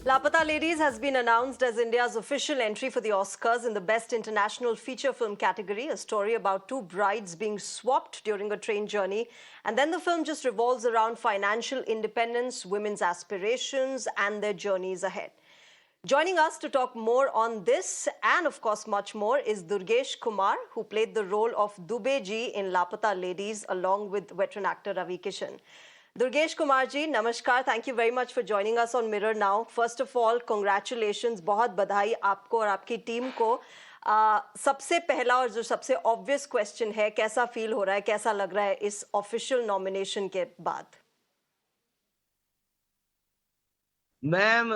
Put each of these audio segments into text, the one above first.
Lapata Ladies has been announced as India's official entry for the Oscars in the Best International Feature Film category, a story about two brides being swapped during a train journey. And then the film just revolves around financial independence, women's aspirations, and their journeys ahead. Joining us to talk more on this and, of course, much more is Durgesh Kumar, who played the role of Dubey ji in Lapata Ladies along with veteran actor Ravi Kishan. Durgesh Kumar ji, namaskar. Thank you very much for joining us on Mirror Now. First of all, congratulations. बहुत बधाई आपको और आपकी team को. सबसे पहला और जो सबसे ऑब्वियस क्वेश्चन है, कैसा फील हो रहा है, कैसा लग रहा है इस ऑफिशियल नॉमिनेशन के बाद? मैम,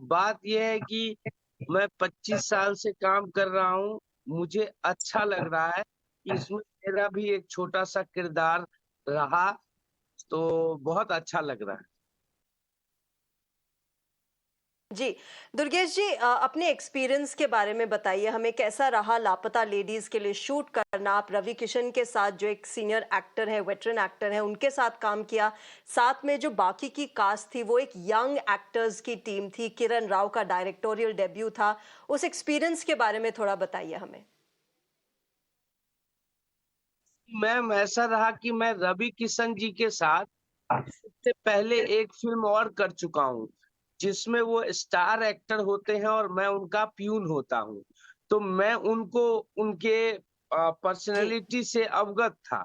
बात यह है कि मैं 25 साल से काम कर रहा हूँ। मुझे अच्छा लग रहा है कि इसमें मेरा भी एक छोटा सा किरदार रहा, तो बहुत अच्छा लग रहा है। जी, दुर्गेश जी, अपने एक्सपीरियंस के बारे में बताइए हमें, कैसा रहा लापता लेडीज के लिए शूट करना? आप रवि किशन के साथ, जो एक सीनियर एक्टर है, वेटरन एक्टर है, उनके साथ काम किया, साथ में जो बाकी की कास्ट थी वो एक यंग एक्टर्स की टीम थी, किरण राव का डायरेक्टोरियल डेब्यू था, उस एक्सपीरियंस के बारे में थोड़ा बताइए हमें। मैम, ऐसा रहा कि मैं रवि किशन जी के साथ इससे पहले एक फिल्म और कर चुका हूँ, जिसमें वो स्टार एक्टर होते हैं और मैं उनका प्यून होता हूँ। तो मैं उनको उनके जी पर्सनैलिटी से अवगत था।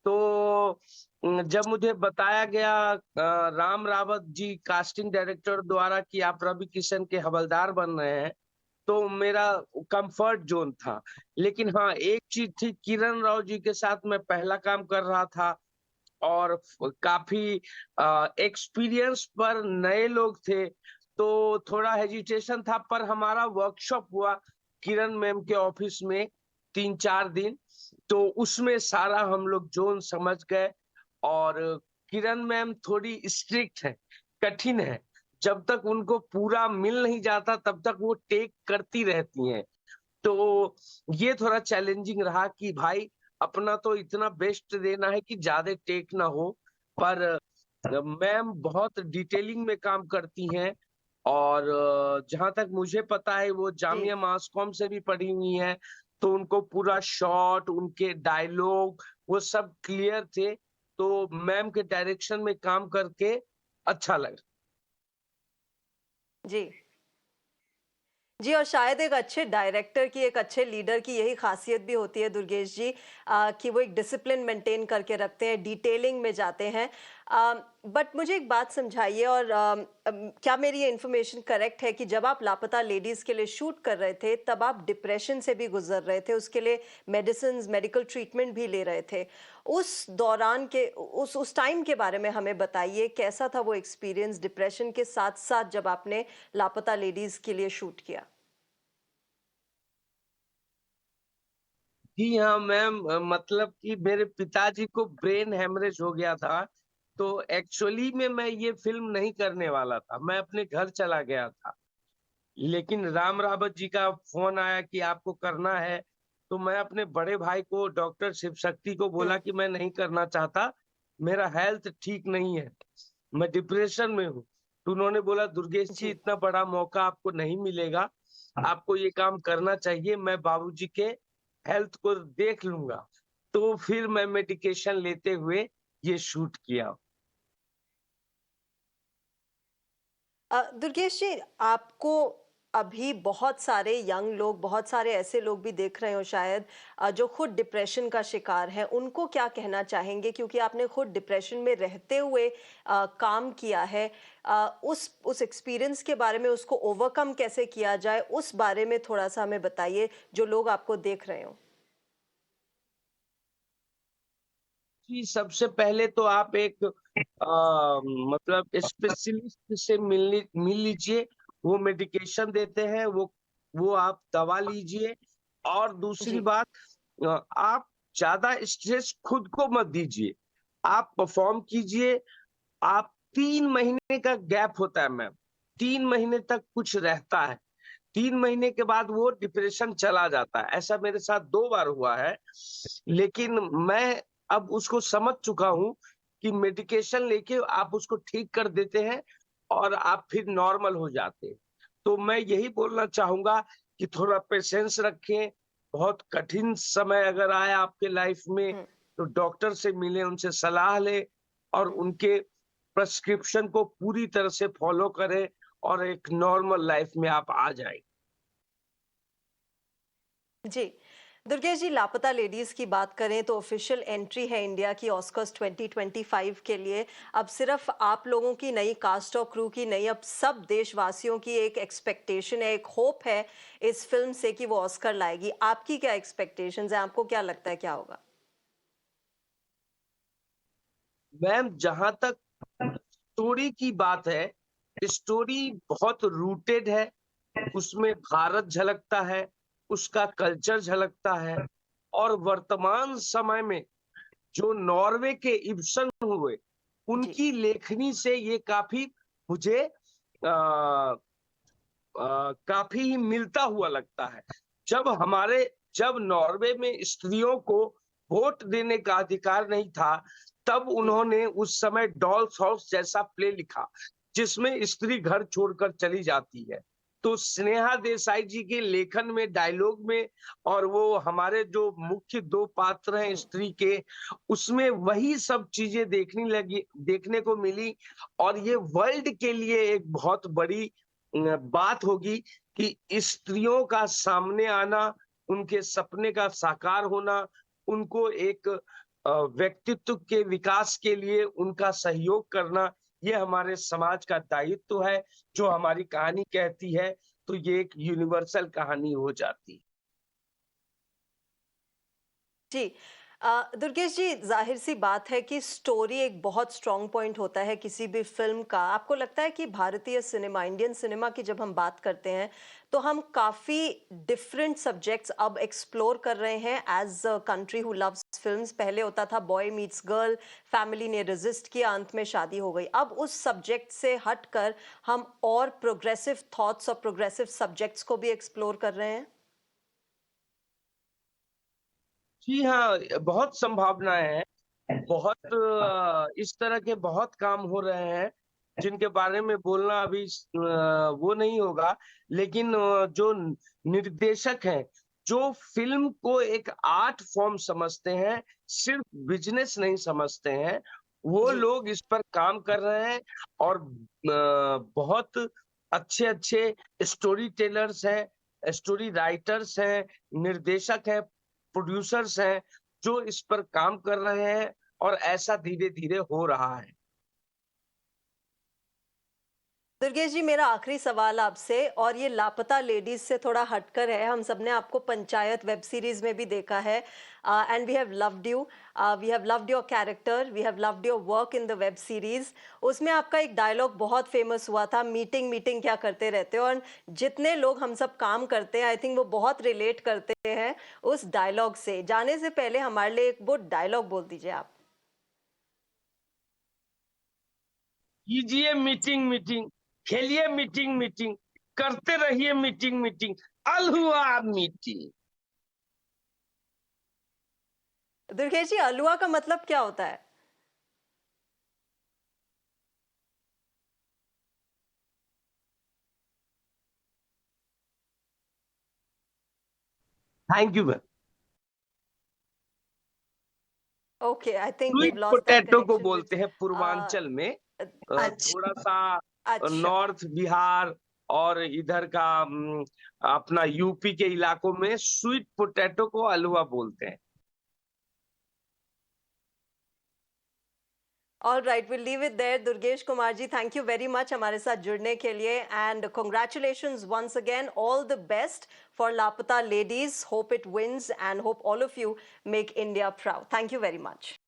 तो जब मुझे बताया गया राम रावत जी कास्टिंग डायरेक्टर द्वारा कि आप रवि किशन के हवलदार बन रहे हैं, तो मेरा कंफर्ट जोन था। लेकिन हाँ, एक चीज थी, किरण राव जी के साथ मैं पहला काम कर रहा था और काफी एक्सपीरियंस पर नए लोग थे, तो थोड़ा हेजिटेशन था। पर हमारा वर्कशॉप हुआ किरण मैम के ऑफिस में 3-4 दिन, तो उसमें सारा हम लोग जोन समझ गए। और किरण मैम थोड़ी स्ट्रिक्ट है, कठिन है। जब तक उनको पूरा मिल नहीं जाता तब तक वो टेक करती रहती हैं। तो ये थोड़ा चैलेंजिंग रहा कि भाई, अपना तो इतना बेस्ट देना है कि ज्यादा टेक ना हो। पर मैम बहुत डिटेलिंग में काम करती हैं। और जहां तक मुझे पता है वो जी जामिया मास कॉम से भी पढ़ी हुई हैं, तो उनको पूरा शॉट, उनके डायलॉग वो सब क्लियर थे। तो मैम के डायरेक्शन में काम करके अच्छा लगा। जी जी, और शायद एक अच्छे डायरेक्टर की, एक अच्छे लीडर की यही खासियत भी होती है दुर्गेश जी, कि वो एक डिसिप्लिन मेंटेन करके रखते हैं, डिटेलिंग में जाते हैं। बट मुझे एक बात समझाइए, और क्या मेरी ये इन्फॉर्मेशन करेक्ट है कि जब आप लापता लेडीज़ के लिए शूट कर रहे थे तब आप डिप्रेशन से भी गुजर रहे थे, उसके लिए मेडिसिन, मेडिकल ट्रीटमेंट भी ले रहे थे? उस दौरान के उस टाइम के बारे में हमें बताइए, कैसा था वो एक्सपीरियंस डिप्रेशन के साथ साथ जब आपने लापता लेडीज़ के लिए शूट किया? जी हाँ मैम, मतलब कि मेरे पिताजी को ब्रेन हेमरेज हो गया था। तो एक्चुअली में मैं ये फिल्म नहीं करने वाला था, मैं अपने घर चला गया था। लेकिन राम रावत जी का फोन आया कि आपको करना है। तो मैं अपने बड़े भाई को, डॉक्टर शिव शक्ति को, बोला हुँ, कि मैं नहीं करना चाहता, मेरा हेल्थ ठीक नहीं है, मैं डिप्रेशन में हूँ। तो उन्होंने बोला, दुर्गेश जी, जी। इतना बड़ा मौका आपको नहीं मिलेगा, आपको ये काम करना चाहिए, मैं बाबूजी के हेल्थ को देख लूंगा। तो फिर मैं मेडिकेशन लेते हुए ये शूट किया। दुर्गेश जी, आपको अभी बहुत सारे यंग लोग, बहुत सारे ऐसे लोग भी देख रहे हो शायद, जो खुद डिप्रेशन का शिकार हैं, उनको क्या कहना चाहेंगे? क्योंकि आपने खुद डिप्रेशन में रहते हुए काम किया है। उस एक्सपीरियंस के बारे में, उसको ओवरकम कैसे किया जाए, उस बारे में थोड़ा-सा हमें बताइए, जो लोग आपको देख रहे हों। जी, सबसे पहले तो आप एक मतलब स्पेशलिस्ट से मिल लीजिए। वो मेडिकेशन देते हैं, वो आप दवा लीजिए। और दूसरी जी, बात, आप ज्यादा स्ट्रेस खुद को मत दीजिए, आप परफॉर्म कीजिए। आप 3 महीने का गैप होता है मैम, 3 महीने तक कुछ रहता है, 3 महीने के बाद वो डिप्रेशन चला जाता है। ऐसा मेरे साथ 2 बार हुआ है। लेकिन मैं अब उसको समझ चुका हूँ कि मेडिकेशन लेके आप उसको ठीक कर देते हैं। और आप फिर नॉर्मल हो जाते। तो मैं यही बोलना चाहूँगा कि थोड़ा पेशेंस रखें, बहुत कठिन समय अगर आए आपके लाइफ में, हुँ, तो डॉक्टर से मिलें, उनसे सलाह लें और हुँ। उनके प्रिस्क्रिप्शन को पूरी तरह से फॉलो करें और एक नॉर्मल लाइफ में आप आ जाएँ। जी। दुर्गेश जी, लापता लेडीज़ की बात करें तो ऑफ़िशियल एंट्री है इंडिया की ऑस्कर्स 2025 के लिए। अब सिर्फ़ आप लोगों की नई कास्ट और क्रू की नहीं, अब सब देशवासियों की एक एक्सपेक्टेशन है, एक होप है इस फ़िल्म से कि वो ऑस्कर लाएगी। आपकी क्या एक्सपेक्टेशंस हैं? आपको क्या लगता है क्या होगा? मैम, जहाँ तक स्टोरी की बात है, स्टोरी बहुत रूटेड है, उसमें भारत झलकता है, उसका कल्चर झलकता है और वर्तमान समय में जो नॉर्वे के इब्सन हुए, जी, उनकी लेखनी से ये काफ़ी मुझे काफ़ी ही मिलता हुआ लगता है। जब नॉर्वे में स्त्रियों को वोट देने का अधिकार नहीं था, तब जी, उन्होंने उस समय डॉल्स हाउस जैसा प्ले लिखा, जिसमें स्त्री घर छोड़कर चली जाती है। तो स्नेहा देसाई जी के लेखन में, डायलॉग में और वो हमारे जो मुख्य 2 पात्र हैं हुँ, स्त्री के, उसमें वही सब चीज़ें देखने को मिली और ये वर्ल्ड के लिए एक बहुत बड़ी बात होगी कि स्त्रियों का सामने आना, उनके सपने का साकार होना, उनको एक व्यक्तित्व के विकास के लिए उनका सहयोग करना, ये हमारे समाज का दायित्व है, जो हमारी कहानी कहती है, तो ये एक यूनिवर्सल कहानी हो जाती है। जी। दुर्गेश जी, ज़ाहिर-सी बात है कि स्टोरी एक बहुत स्ट्रॉन्ग पॉइंट होता है किसी भी फ़िल्म का। आपको लगता है कि भारतीय सिनेमा, इंडियन सिनेमा की जब हम बात करते हैं, तो हम काफ़ी डिफरेंट सब्जेक्ट्स अब एक्सप्लोर कर रहे हैं as a country who loves films. पहले होता था बॉय मीट्स गर्ल, फैमिली ने रेज़िस्ट किया, अंत में शादी हो गई। अब उस सब्जेक्ट से हटकर हम और प्रोग्रेसिव थॉट्स और प्रोग्रेसिव सब्जेक्ट्स को भी एक्सप्लोर कर रहे हैं? जी हाँ, बहुत संभावनाएँ हैं। बहुत इस तरह के बहुत काम हो रहे हैं, जिनके बारे में बोलना अभी वो नहीं होगा। लेकिन जो निर्देशक हैं, जो फ़िल्म को एक आर्ट फ़ॉर्म समझते हैं, सिर्फ़ बिज़नेस नहीं समझते हैं, वो जी। लोग इस पर काम कर रहे हैं और बहुत अच्छे-अच्छे स्टोरी टेलर्स हैं, स्टोरी राइटर्स हैं, निर्देशक हैं, प्रोड्यूसर्स हैं, जो इस पर काम कर रहे हैं और ऐसा धीरे-धीरे हो रहा है। दुर्गेश जी, मेरा आखिरी सवाल आपसे, और ये लापता लेडीज से थोड़ा हटकर है। हम सबने आपको पंचायत वेब सीरीज में भी देखा है and we have loved you. We have loved your character, we have loved your work in the web series. उसमें आपका एक डायलॉग बहुत फेमस हुआ था, मीटिंग मीटिंग क्या करते रहते हो। और जितने लोग हम सब काम करते हैं, आई थिंक वो बहुत रिलेट करते हैं उस डायलॉग से। जाने से पहले हमारे लिए एक वो डायलॉग बोल दीजिए आप। कीजिए मीटिंग मीटिंग, खेलिए मीटिंग मीटिंग, करते रहिए मीटिंग मीटिंग, अल हुआ मीटिंग। दुर्गेश जी, अलुआ का मतलब क्या होता है? Thank you ma'am. Okay, I think we sweet have lost that potato को कनेक्शन विद बोलते हैं पूर्वांचल में। अच्छा, थोड़ा-सा अच्छा। नॉर्थ बिहार और इधर का अपना यूपी के इलाकों में स्वीट पोटैटो को अलुआ बोलते हैं। All right, will leave it there. Durgesh Kumar ji, thank you very much हमारे साथ जुड़ने के लिए and congratulations once again. All the best for Laapataa Ladies. Hope it wins and hope all of you make India proud. Thank you very much.